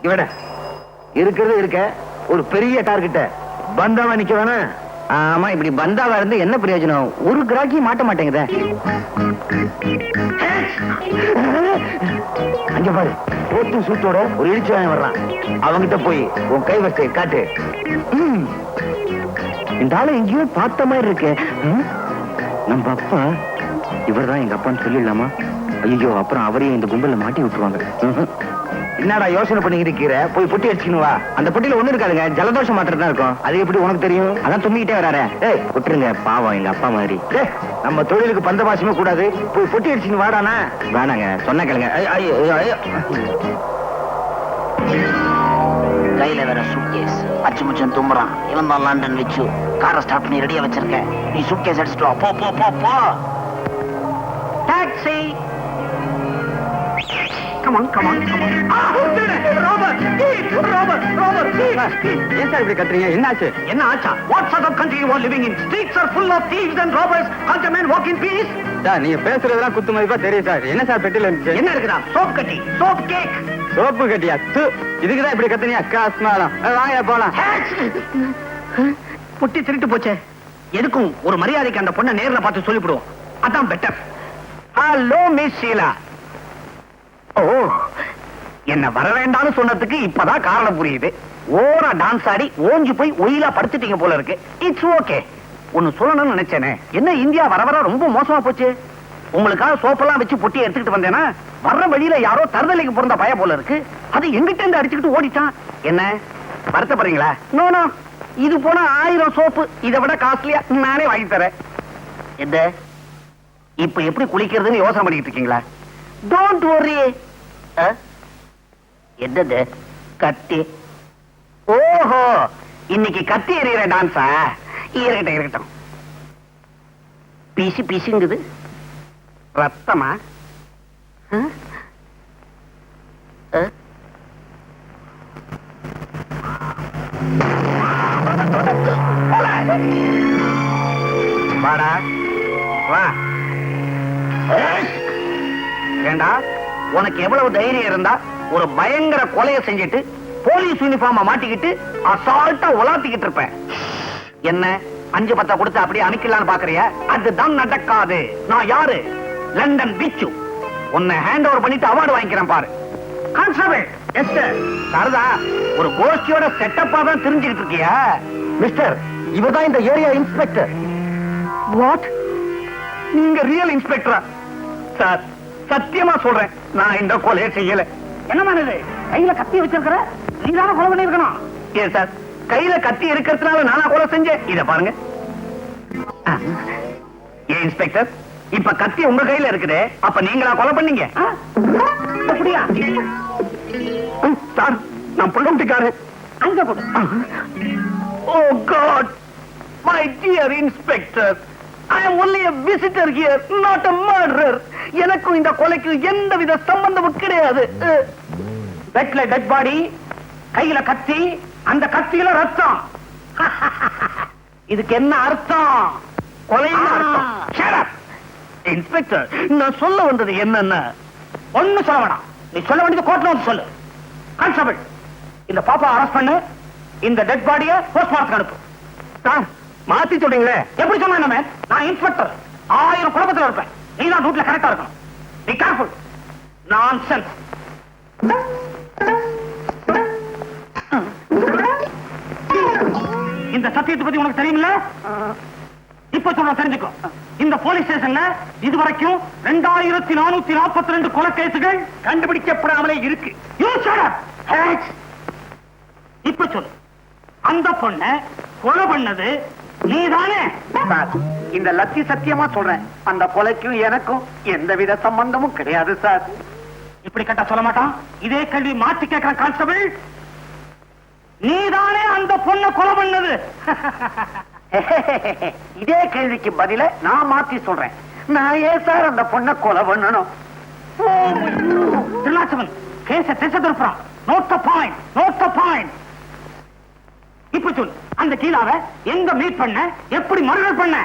இவட இருக்கிறது இருக்க ஒரு பெரிய டார்கெட்ட பந்தாவா நிக்க வேணாம். ஆமா, இப்படி பந்தாவா இருந்து என்ன பிரயோஜனம்? ஒரு கிராக்கி மாட்ட மாட்டேங்குதே. அங்க பாரு, போட்டு சூட்டோட ஒரு இடிச்சுவாங்க வர்றான். அவங்கிட்ட போய் உன் கைவரிசையை காட்டு. இந்த ஆளு எங்கேயோ பார்த்த மாதிரி இருக்கு. நம்ம அப்பா இவர்தான் எங்க அப்பான்னு சொல்லிடலாமா? ஐயோ, அப்புறம் அவரையும் இந்த கும்பல மாட்டி விட்டுருவாங்க. என்னடா யோசனை பண்ணிக்கிட்டு இருக்கிற? போய் பொட்டி அடிச்சுக்கணும் வா. அந்த பொட்டியில ஒண்ணு இருக்காதுங்க, ஜலதோஷம் மாத்திரம் தான் இருக்கும். அது எப்படி உனக்கு தெரியும்? அதான் தும்பிக்கிட்டே வராரு. ஏய், விட்டுருங்க, பாவம் எங்க அப்பா மாதிரி. நம்ம தொழிலுக்கு பந்த பாசமே கூடாது. போய் பொட்டி அடிச்சுன்னு வாடானா. வேணாங்க, சொன்ன கேளுங்க. கையில வேற சூட்கேஸ், அச்சு முச்சம் தும்புறான். இவன் தான் லண்டன் வச்சு காரை ஸ்டார்ட் பண்ணி ரெடியா வச்சிருக்கேன். நீ சூட்கேஸ் அடிச்சுட்டு வா. போ போ போ போ. Taxi. Come on, come on, come on. Robert! Robert! Robert! ஏன் சார் இப்படி கத்துறீங்க? என்னாச்சு? என்ன ஆச்சா? What sort of country you are living in? Streets are full of thieves and robbers. Can't a man walk in peace? Sir, நீங்க பேசுறதெல்லாம் குத்து மதிப்பா தெரியும் சார். என்ன சார் பெட்டில இருந்துச்சு? என்ன இருக்குதா? சோப் கட்டி, சோப் கேக். சோப்பு கட்டியா? இதுக்குதான் இப்படி கத்துனியா? காஸ்மாலம். வாங்க போலாம். புட்டி திருட்டு போச்சே. எதுக்கும் ஒரு மரியாதைக்கு அந்த பொண்ணை நேர்ல பார்த்து சொல்லிவிடுவோம். அதான் better. Hello miss Sheela. Oh, என்ன வர வேண்டாம்னு சொன்னதுக்கு இப்பதான் காரணம் புரியுது. ஓரா டான்ஸ் ஆடி ஓஞ்சு போய் ஒயிலா படுத்துட்டீங்க போல இருக்கு. It's okay. ஒன்னு சொல்லணும்னு நினைச்சேனே. என்ன இந்தியா வர வர ரொம்ப மோசமா போச்சு. உங்களுக்காக சோப்பெல்லாம் வச்சு பொட்டி எடுத்துக்கிட்டு வந்தேன்னா வர்ற வழியில யாரோ தருதலைக்கு பிறந்த பய போல இருக்கு. அது எங்கிட்ட இருந்து அடிச்சுக்கிட்டு ஓடிட்டான். என்ன வருத்தப்படுறீங்களா? நோ நோ, இது போனா 1000 சோப்பு இதை விட காஸ்ட்லியா நானே வாங்கி தரேன். என்ன இப்ப எப்படி குளிக்கிறதுன்னு யோசனை பண்ணிட்டு இருக்கீங்களா? Don't worry. என்னது கத்தி? ஓஹோ, இன்னைக்கு கத்தி எறிகிற டான்ஸா? இருக்கட்டும் இருக்கட்டும். பீசி பீசிங்குது. ரத்தமா? வாடா வா. ஏண்டா, உனக்கு எவ்வளவு தைரியம் இருந்தா ஒரு பயங்கர கொலையை செஞ்சுட்டு போலீஸ் யூனிஃபார்ம மாட்டிக்கிட்டு அசால்ட்டா உலாத்திக்கிட்டு இருப்ப? என்ன 5-10 கொடுத்து அப்படியே அனுக்கலான்னு பாக்குறியா? அதுதான் நடக்காது. நான் யாரு? லண்டன் பிச்சு. உன்னை ஹேண்ட் ஓவர் பண்ணிட்டு அவார்டு வாங்கிக்கிறேன் பாரு. கான்ஸ்டபிள். Yes sir. சரதா, ஒரு கோஷ்டியோட செட்டப்பா தான் தெரிஞ்சுக்கிட்டு இருக்கியா? மிஸ்டர், இவர்தான் இந்த ஏரியா இன்ஸ்பெக்டர். வாட்? நீங்க ரியல் இன்ஸ்பெக்டரா? சார், சத்தியமா சொல்றேன், நான் இந்த கொலையை செய்யல. என்ன பண்ணுது? கையில கத்தி வச்சிருக்கிற நீதான கொலை பண்ணிருக்கணும். ஏன் சார், கையில கத்தி இருக்கிறதுனால நானா கொலை செஞ்சேன்? இத பாருங்க. ஏன் இன்ஸ்பெக்டர், இப்ப கத்தி உங்க கையில இருக்குது, அப்ப நீங்களா கொலை பண்ணீங்க? அப்படியா? சார், நான் புள்ளம்பிக்காரன். அங்க போடு. Oh god, my dear inspector, I am only a visitor here, not a murderer. எனக்கும் இந்த கொலைக்கு எந்தவித சம்பந்தமும் கிடையாது. பெட்ல டெட் பாடி, கையில கத்தி, அந்த கத்தியில ரத்தம். இதுக்கு என்ன அர்த்தம்? கொலைன்னு அர்த்தம். Shut up. இன்ஸ்பெக்டர், நான் சொல்ல வந்தது என்னன்னா, ஒண்ணு சொல்ல வேணாம். நீ சொல்ல வேண்டியது கோர்ட்ல வந்து சொல்லு. கான்ஸ்டபிள், இந்த பாப்பா அரெஸ்ட் பண்ணு, இந்த டெட் பாடியை போஸ்ட்மார்ட்டம் அனுப்பு. சார், மாத்தி சொல்றீங்களே? எப்படி சொன்ன? நான் இன்ஸ்பெக்டர், 1000 குழப்பத்தில் இருப்பேன். நீ தான் ரூட்ல கரெக்டா இருக்கணும். Be careful. நான்சென்ஸ். இந்த சத்தியத்தை பத்தி உனக்கு தெரியுமில்ல? இப்ப சொல்ற தெரிஞ்சுக்கோ. இந்த போலீஸ் ஸ்டேஷன்ல இதுவரைக்கும் 2442 கொலை கேசுகள் கண்டுபிடிக்கப்படாமலே இருக்கு. இப்ப சொல்லு, அந்த பொண்ண கொலை பண்ணது நீதானே? இந்த லத்தி சத்தியமா சொல்றேன், அந்த கொலைக்கும் எனக்கும் எந்தவித சம்பந்தமும் கிடையாது சார். இப்படி கட்ட சொல்ல மாட்டான். இதே கேள்வி மாற்றி கேட்கிற கான்ஸ்டபிள், நீதானே அந்த பொண்ணை கொலை பண்ணது? இதே கேள்விக்கு பதில நான் மாத்தி சொல்றேன். நான் ஏன் சார் அந்த பொண்ணை கொலை பண்ணணும்? திருநாச்சவன் கேச திசை திருப்புறான். Note the point, note the point. இப்ப சொல்லு, அந்த கீழாவ எங்க மீட் பண்ண, எப்படி மர்டர் பண்ண?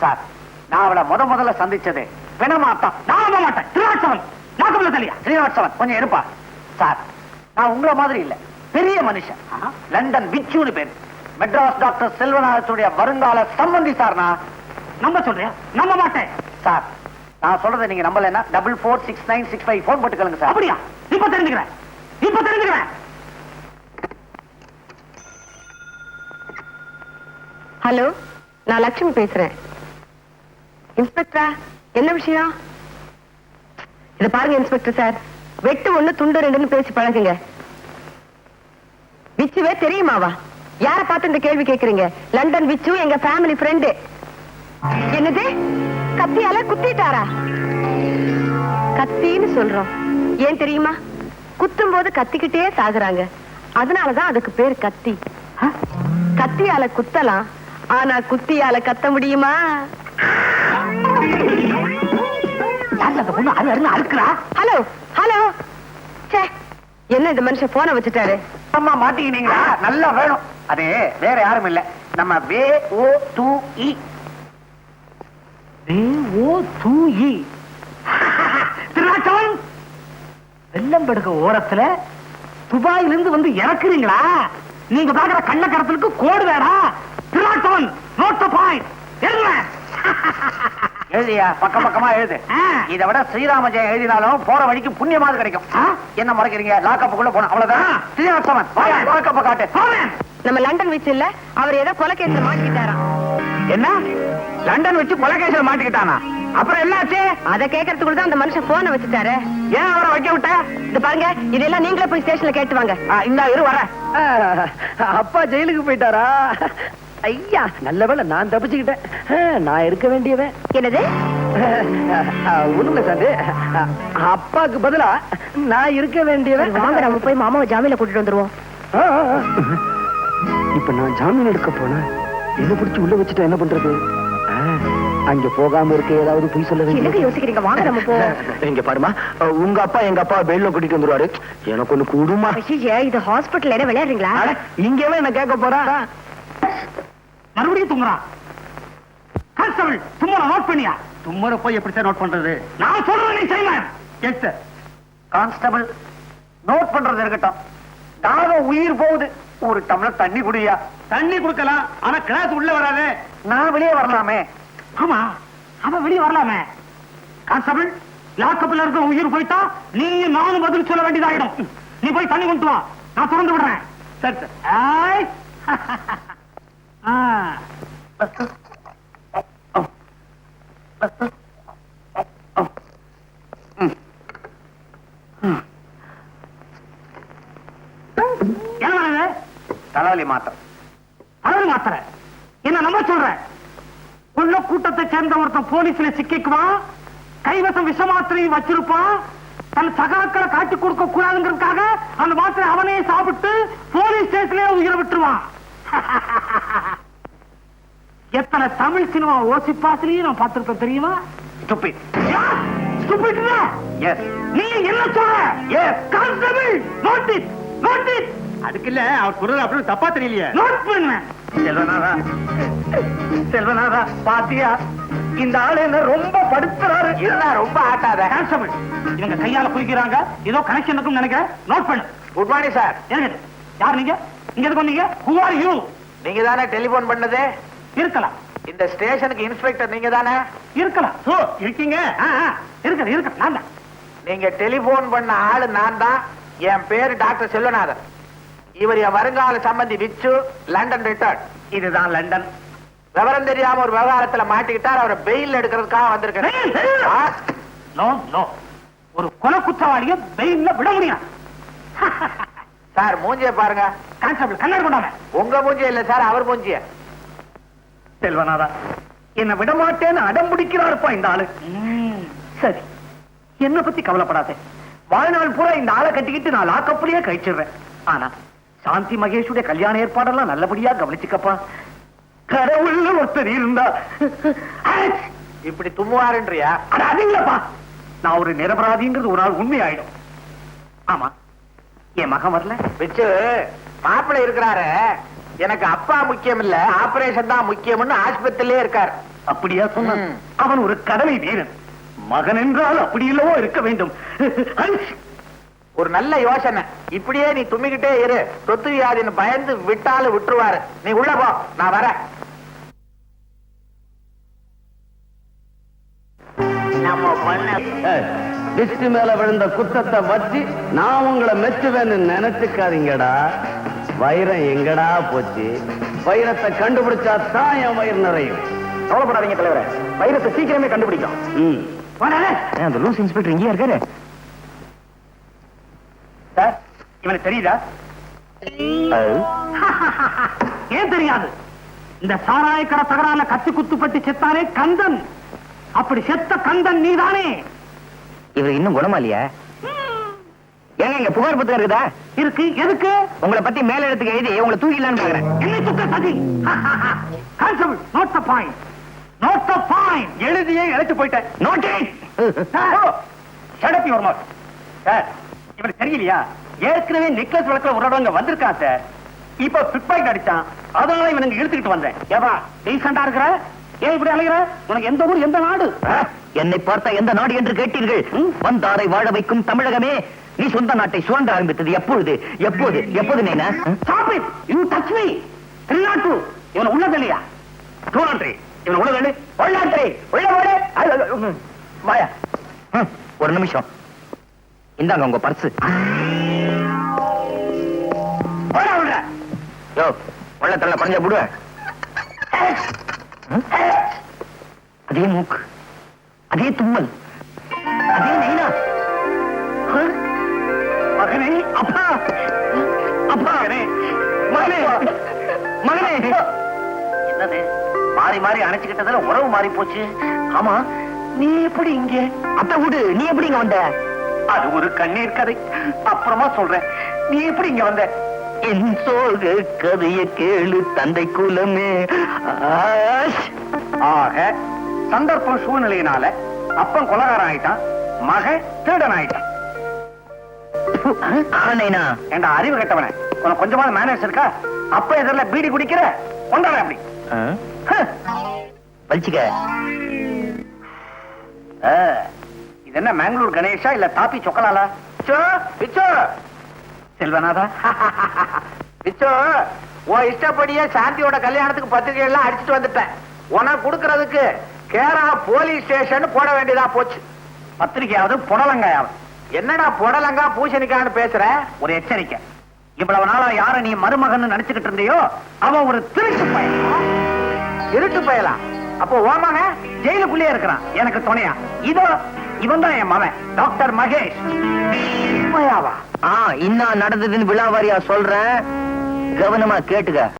சார், நான் அவளை முதல்ல சந்திச்சது பிணமாட்டம். நான் மாட்டேன். திருநாச்சவன் நாகபல தலையா? திருநாச்சவன் கொஞ்சம் இருப்பா. சார், நான் உங்கள மாதிரி இல்ல, பெரிய மனுஷன். லண்டன் விச்சுன்னு பேரு. மெட்ராஸ் டாக்டர் செல்வநாதத்துடைய வருங்கால சம்பந்தி சார். நான் நம்ப சொல்றியா? நம்ப மாட்டேன் சார். நான் சொல்றதை நீங்க நம்பலன்னா 446965 போன் போட்டு கேளுங்க சார். அப்படியா? இப்ப தெரிஞ்சுக்கிறேன், இப்ப தெரிஞ்சுக்கிறேன். ஹலோ, நான் லட்சுமி பேசுறேன். இன்ஸ்பெக்டரா, என்ன விஷயம்? இத பாருங்க இன்ஸ்பெக்டர் சார், வெட்டு ஒண்ணு துண்டு ரெண்டுன்னு பேசி பழகுங்க. விச்சுவே தெரியுமாவா? யார பார்த்து இந்த கேள்வி கேக்குறீங்க? லண்டன் விச்சு எங்க ஃபேமிலி ஃப்ரெண்டு. என்னது? கத்தியால குத்திட்டாரா? கத்தின்னு சொல்றோம், ஏன் தெரியுமா? குத்தும் போது கத்திக்கிட்டே சாகுறாங்க, அதனாலதான் அதுக்கு பேர் கத்தி. கத்தியால குத்தலாம், ஆனா குத்தியால கத்த முடியுமா? ஹலோ ஹலோ, என்ன இந்த மனுஷன் போன வச்சுட்டாரு? அம்மா மாட்டீங்களா? நல்லா வேணும். அது வேற யாரும் இல்ல, நம்ம VOTE. திருநாச்சவன் வெள்ளம்படுக்க ஓரத்துல துபாயிலிருந்து வந்து இறக்குறீங்களா? நீங்க பாக்குற கள்ளக்கடத்தலுக்கு கோடு வேடா. திருநாச்சவன் நோட் தி பாயிண்ட். எழுதியா? பக்கம் பக்கமா எழுது. இதை விட ஸ்ரீராம ஜெயம் எழுதினாலும் போற வழிக்கு புண்ணியமாவது கிடைக்கும். என்ன மறைக்கிறீங்க? லாக்கப்புக்குள்ள போன அவ்வளவுதான். ஸ்ரீராமன் லாக்கப்ப காட்டு. நம்ம லண்டன் வச்சு இல்ல, அவர் ஏதோ கொலைகேஸ்ல மாட்டிக்கிட்டாராம். என்ன? லண்டன் வச்சு கொலைகேஸ்ல மாட்டிக்கிட்டானா? அப்புறம் என்னாச்சு? அத கேட்கறதுக்குள்ள தான் அந்த மனுஷன் போன வச்சுட்டாரு. ஏன் அவரை வைக்க விட்ட? இது பாருங்க, இதெல்லாம் நீங்களே போய் ஸ்டேஷன்ல கேட்டு வாங்க. இந்த இரு வர. அப்பா ஜெயிலுக்கு போயிட்டாரா? ஐயா, நல்ல வேளை நான் தப்பிச்சுக்கிட்டேன். நான் இருக்க வேண்டியவன். என்னது? ஒண்ணுல சாந்து, அப்பாக்கு பதிலா நான் இருக்க வேண்டியவன். வாங்க, நம்ம போய் மாமாவை ஜாமீன்ல கூட்டிட்டு வந்துருவோம். இப்ப நான் ஜாமீன் எடுக்க போனேன், என்ன பிடிச்சு உள்ள வச்சுட்டா என்ன பண்றது? அங்க போகாம இருக்க ஏதாவது போய் சொல்ல என்னங்க யோசிக்கிறீங்க? வாங்க நம்ம போவோம். இங்க பாருமா, உங்க அப்பா எங்க அப்பா பெயில்ல கூட்டிட்டு வந்துருவாரு. எனக்கு ஒண்ணு கூடுமா? இது ஹாஸ்பிட்டல் என்ன விளையாடுறீங்களா? இங்கவே என்ன கேட்க போறா? மறுபடியும் துங்குறான். கான்ஸ்டபிள், தும்மற நோட் பண்ணியா? தும்மற போய் எப்படி சார் நோட் பண்றது? நான் சொல்றேன், நீ செய்யலாம். Yes sir. கான்ஸ்டபிள், நோட் பண்றது இருக்கட்டும், தாகம் உயிர் போகுது. ஒரு டம்ளர் தண்ணி குடியா? தண்ணி குடுக்கலாம், ஆனா கிளாஸ் உள்ள வராது. நான் வெளியே வரலாமே? ஆமா, அவன் வெளியே வரலாமே. கான்ஸ்டபிள், லாக்கப்ல இருக்க உயிர் போயிட்டா நீ நானும் பதில் சொல்ல வேண்டியதாயிடும். நீ போய் தண்ணி கொண்டு வா, நான் திறந்து விடுறேன். சரி சார். தலைவலி மாத்திரை. தலைவலி மாத்திரை என்ன நம்ப சொல்ற? உள்ள கூட்டத்தை சேர்ந்த ஒருத்தன் போலீஸ்ல சிக்கிக்குவான், கைவசம் விஷ மாத்திரையும் வச்சிருப்பான். தன் சகாக்களை காட்டி கொடுக்க கூடாதுங்கிறதுக்காக அந்த மாத்திரை அவனே சாப்பிட்டு போலீஸ் ஸ்டேஷன்லயே உயிரை விட்டுருவான். எத்தனை தமிழ் சினிமா ஓசிப்பாசிலையும் நான் பார்த்திருப்பேன் தெரியுமா? நீ என்ன சொல்ற? அதுக்கு இல்ல, அவர் சொல்றது அப்படின்னு தப்பா தெரியலையே. நோட் பண்ணுவேன். செல்வநாதா, செல்வநாதா, பாத்தியா இந்த ஆளு என்ன ரொம்ப படுத்துறாரு? இதுதான் ரொம்ப ஆட்டாத. கான்ஸ்டபிள், இவங்க கையால குளிக்கிறாங்க, ஏதோ கனெக்ஷன் இருக்கும் நினைக்கிறேன். நோட் பண்ணு. Good morning sir. யார் நீங்க? இங்க எதுக்கு வந்தீங்க? Who are you? நீங்க தானே டெலிபோன் பண்ணது? இருக்கலாம். இந்த ஸ்டேஷனுக்கு இன்ஸ்பெக்டர் நீங்க தானே? இருக்கலாம். ஓ, இருக்கீங்க. இருக்க இருக்க, நான் தான். நீங்க டெலிபோன் பண்ண ஆளு நான் தான். என் பேரு டாக்டர் செல்வநாதன். இவர் என் வருங்கால சம்பந்தி விச்சு, லண்டன் ரிட்டர்ன். இதுதான் லண்டன். விவரம் தெரியாம ஒரு விவகாரத்துல மாட்டிக்கிட்டார், அவரை பெயில் எடுக்கிறதுக்காக வந்திருக்கேன். நோ நோ, ஒரு கொலை குற்றவாளிய பெயில்ல விட முடியும். சார் மூஞ்சிய பாருங்க. கான்ஸ்டபிள், கண்ணாடி கொண்டாம. உங்க மூஞ்சிய இல்ல சார், அவர் மூஞ்சிய. செல்வநாதா, என்ன விட மாட்டேன்னு அடம் பிடிக்கிறாருப்பா இந்த ஆளு. சரி, என்ன பத்தி கவலைப்படாதே. வாழ்நாள் பூரா இந்த ஆளை கட்டிக்கிட்டு நான் லாக்கப்புலயே கழிச்சிடுறேன். ஆனா சாந்தி மகேஷுடைய கல்யாண ஏற்பாடெல்லாம் நல்லபடியா கவனிச்சுக்கப்பா. கடவுள்னு ஒருத்தர் இருந்தா இப்படி தும்முவாருன்றியா? அது இல்லப்பா, நான் ஒரு நிரபராதிங்கிறது ஒரு நாள் உண்மை ஆயிடும். ஆமா, என் மகன் வரல. வச்சு மாப்பிள்ளை இருக்கிறாரு. எனக்கு அப்பா முக்கியம் இல்ல, ஆபரேஷன் தான் முக்கியம்னு ஆஸ்பத்திரியிலே இருக்காரு. அப்படியா சொன்ன? அவன் ஒரு கடமை வீரன். மகன் என்றால் அப்படி இல்லவோ இருக்க வேண்டும். ஒரு நல்ல யோசனை. இப்படியே நீ தும்மிக்கிட்டே இரு. சொத்து வியாதின்னு பயந்து விட்டாலும் விட்டுருவாரு. நீ உள்ள போ, நான் வரேன். நம்ம பண்ண டிஸ்டி மேல விழுந்த குத்தத்தை வச்சு நான் உங்களை மெச்சுவேன்னு நினைச்சுக்காதீங்கடா. வைரம் எங்கடா போச்சு? வைரத்தை கண்டுபிடிச்சா தான் என் வயிறு நிறையும். கவலைப்படாதீங்க தலைவரே, வைரத்தை சீக்கிரமே கண்டுபிடிக்கும். அந்த லூஸ் இன்ஸ்பெக்டர் இங்கேயா இருக்காரு? சார், இவனுக்கு தெரியுதா? ஏன் தெரியாது? இந்த சாராயக்கடை தகரால கத்தி குத்துப்பட்டு செத்தானே கந்தன். அப்படி செத்த கந்தன் நீதானே? இவர் இன்னும் குணமா இல்லையா? ஏங்க இங்க புகார் புத்தகம் இருக்குதா? இருக்கு. எதுக்கு? உங்களை பத்தி மேல இடத்துக்கு எழுதி உங்களை தூக்கிடலான்னு பாக்குறேன். என்னை சுத்த சதி. Constable, note the point. Note the point. எழுதியே எழுத்து போயிட்டேன். Noted. Shut up your mouth. Sir, இவனுக்கு தெரியலையா? ஏற்கனவே நெக்லஸ் வழக்குல ஒரு இடம் வந்திருக்கான் சார். இப்ப பிக்பாக்கெட் அடிச்சான். அதனால இவனுக்கு இழுத்துக்கிட்டு வந்தேன். ஏவா டீசெண்டா இருக்கிற? ஏன் இப்படி அலைகிற? உனக்கு எந்த ஊர், எந்த நாடு? என்னை பார்த்தா எந்த நாடு என்று கேட்டீர்கள்? வந்தாரை வாழ வைக்கும் தமிழகமே. நீ சொந்த நாட்டை சுரண்ட ஆரம்பித்தது எப்பொழுது? எப்போது? எப்போது நீனா? Stop it! You touch me! 302. இவன் உள்ள தெளியா? 203. இவன் உள்ள தெளி. உள்ளான்றி. உள்ள போடு. வாயா. ஒரு நிமிஷம். இந்தாங்க உங்க பர்ஸ். போடா உள்ள. யோ, உள்ள தள்ள பறஞ்ச போடுவ. அதே மூக்கு, அதே தும்மல், அதே நைனா. மகனே, அப்பா, அப்பா, மகனே, மகனே, மகனே. என்னது? மாறி மாறி அணைச்சுக்கிட்டதுல உறவு மாறி போச்சு. ஆமா, நீ எப்படி இங்க? அத்தை வீடு, நீ எப்படி இங்க வந்த? அது ஒரு கண்ணீர் கதை, அப்புறமா சொல்றேன். நீ எப்படி இங்க வந்த? என் சோக கதைய கேளு தந்தை குலமே. ஆக சந்தர்ப்பம் சூழ்நிலையினால அப்பன் கொலகாரன் ஆயிட்டான், மகன் திருடன் ஆயிட்டான். நைனா, ஏண்டா அறிவு கட்டவன, உனக்கு கொஞ்சமாவது மேனேஜ் இருக்கா? அப்ப எதிரில் பீடி குடிக்கிற கொண்டாட அப்படி வலிச்சுக்க. இது என்ன மேங்களூர் கணேஷா இல்ல தாப்பி சொக்கலாலா? செல்வநாதா, பிச்சோ, உன் இஷ்டப்படியே சாந்தியோட கல்யாணத்துக்கு பத்திரிகை எல்லாம் அடிச்சுட்டு வந்துட்டேன். உனக்கு கொடுக்கறதுக்கு கேரளா போலீஸ் ஸ்டேஷன் போட வேண்டியதா போச்சு. பத்திரிகையாவது புடலங்காயாவது. என்னடா புடலங்கா பூசணிக்கான்னு பேசுற? ஒரு எச்சரிக்கை. இவ்வளவு நாளா யார நீ மருமகன் நினைச்சுக்கிட்டு இருந்தியோ அவன் ஒரு திருட்டு பயன். திருட்டு பயலா? அப்போ உன் மகன் ஜெயிலுக்குள்ளே இருக்கிறான் எனக்கு துணையா. இதோ இவன் தான் என் மகன் டாக்டர் மகேஷ். உண்மையாவா? இன்னும் நடந்ததுன்னு விழாவாரியா சொல்றேன், கவனமா கேட்டுக்க.